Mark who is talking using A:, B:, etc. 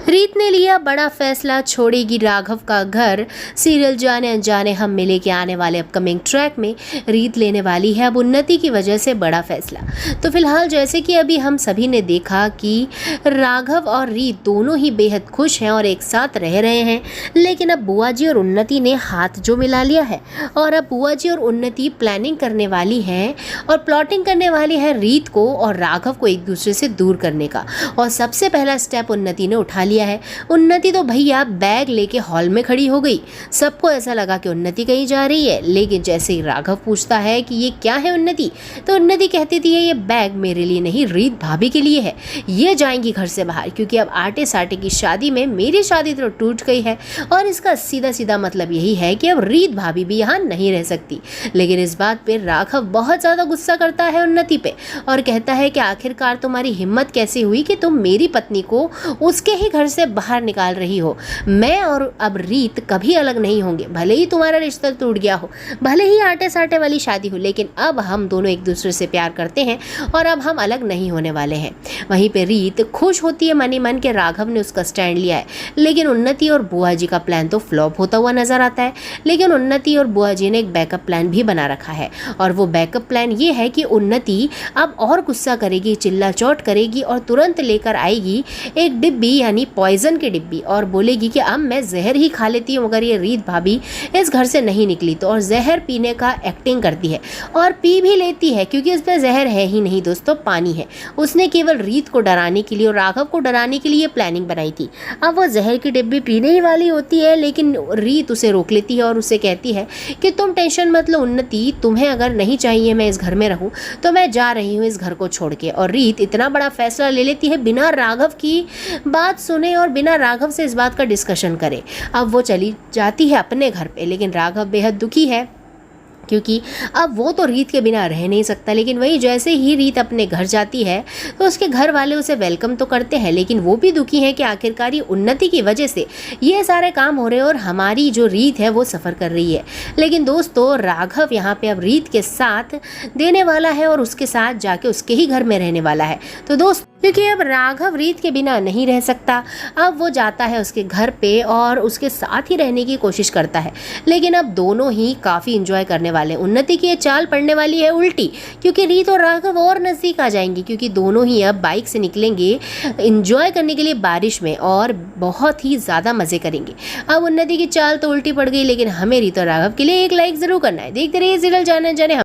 A: रीत ने लिया बड़ा फैसला, छोड़ेगी राघव का घर। सीरियल जाने अनजाने हम मिले के आने वाले अपकमिंग ट्रैक में रीत लेने वाली है अब उन्नति की वजह से बड़ा फैसला। तो फिलहाल जैसे कि अभी हम सभी ने देखा कि राघव और रीत दोनों ही बेहद खुश हैं और एक साथ रह रहे हैं, लेकिन अब बुआ जी और उन्नति ने हाथ जो मिला लिया है और अब बुआ जी और उन्नति प्लानिंग करने वाली है और प्लॉटिंग करने वाली है रीत को और राघव को एक दूसरे से दूर करने का। और सबसे पहला स्टेप उन्नति ने उठा लिया है। उन्नति तो भैया बैग लेके हॉल में खड़ी हो गई। सबको ऐसा लगा कि उन्नति कहीं जा रही है, लेकिन जैसे ही राघव पूछता है कि ये क्या है उन्नति, तो उन्नति कहती थी ये बैग मेरे लिए नहीं, रीत भाभी के लिए है। ये जाएंगी घर से बाहर क्योंकि अब आटे साटे की शादी में मेरी शादी तो टूट गई है और इसका सीधा सीधा मतलब यही है कि अब रीत भाभी भी यहाँ नहीं रह सकती। लेकिन इस बात पर राघव बहुत ज़्यादा गुस्सा करता है उन्नति पे और कहता है कि आखिरकार तुम्हारी हिम्मत कैसे हुई कि तुम मेरी पत्नी को उसके ही घर से बाहर निकाल रही हो। मैं और अब रीत कभी अलग नहीं होंगे, भले ही तुम्हारा रिश्ता टूट गया हो, भले ही आटे साटे वाली शादी हो, लेकिन अब हम दोनों एक दूसरे से प्यार करते हैं और अब हम अलग नहीं होने वाले हैं। वहीं पे रीत खुश होती है मनी मन के राघव ने उसका स्टैंड लिया है, लेकिन उन्नति और बुआ जी का प्लान तो फ्लॉप होता हुआ नजर आता है। लेकिन उन्नति और बुआ जी ने एक बैकअप प्लान भी बना रखा है और वो बैकअप प्लान ये है कि उन्नति अब और गुस्सा करेगी, चिल्ला चोट करेगी और तुरंत लेकर आएगी एक डिब्बी यानी पॉइजन की डिब्बी और बोलेगी कि अब मैं जहर ही खा लेती हूँ अगर ये रीत भाभी इस घर से नहीं निकली तो। और जहर पीने का एक्टिंग करती है और पी भी लेती है क्योंकि इसमें जहर है ही नहीं दोस्तों, पानी है। उसने केवल रीत को डराने के लिए और राघव को डराने के लिए प्लानिंग बनाई थी। अब वो जहर की डिब्बी पीने ही वाली होती है, लेकिन रीत उसे रोक लेती है और उसे कहती है कि तुम टेंशन मत लो उन्नति, तुम्हें अगर नहीं चाहिए मैं इस घर में रहूं तो मैं जा रही हूँ इस घर को छोड़ के। और रीत इतना बड़ा फैसला ले लेती है बिना राघव की बात सुने और बिना राघव से इस बात का डिस्कशन करे। अब वो चली जाती है अपने घर पे, लेकिन राघव बेहद दुखी है क्योंकि अब वो तो रीत के बिना रह नहीं सकता। लेकिन वही जैसे ही रीत अपने घर जाती है तो उसके घर वाले उसे वेलकम तो करते हैं, लेकिन वो भी दुखी हैं कि आखिरकार ये उन्नति की वजह से ये सारे काम हो रहे हैं और हमारी जो रीत है वो सफ़र कर रही है। लेकिन दोस्तों राघव यहाँ पे अब रीत के साथ देने वाला है और उसके साथ जाके उसके ही घर में रहने वाला है। तो दोस्त क्योंकि अब राघव रीत के बिना नहीं रह सकता, अब वो जाता है उसके घर पे और उसके साथ ही रहने की कोशिश करता है। लेकिन अब दोनों ही काफ़ी इंजॉय करने वाले। उन्नति की ये चाल पड़ने वाली है उल्टी, क्योंकि रीत और राघव और नज़दीक आ जाएंगे क्योंकि दोनों ही अब बाइक से निकलेंगे इंजॉय करने के लिए बारिश में और बहुत ही ज़्यादा मज़े करेंगे। अब उन्नति की चाल तो उल्टी पड़ गई, लेकिन हमें रीत और राघव के लिए एक लाइक ज़रूर करना है। देखते रहिए सीरियल जाने जाने।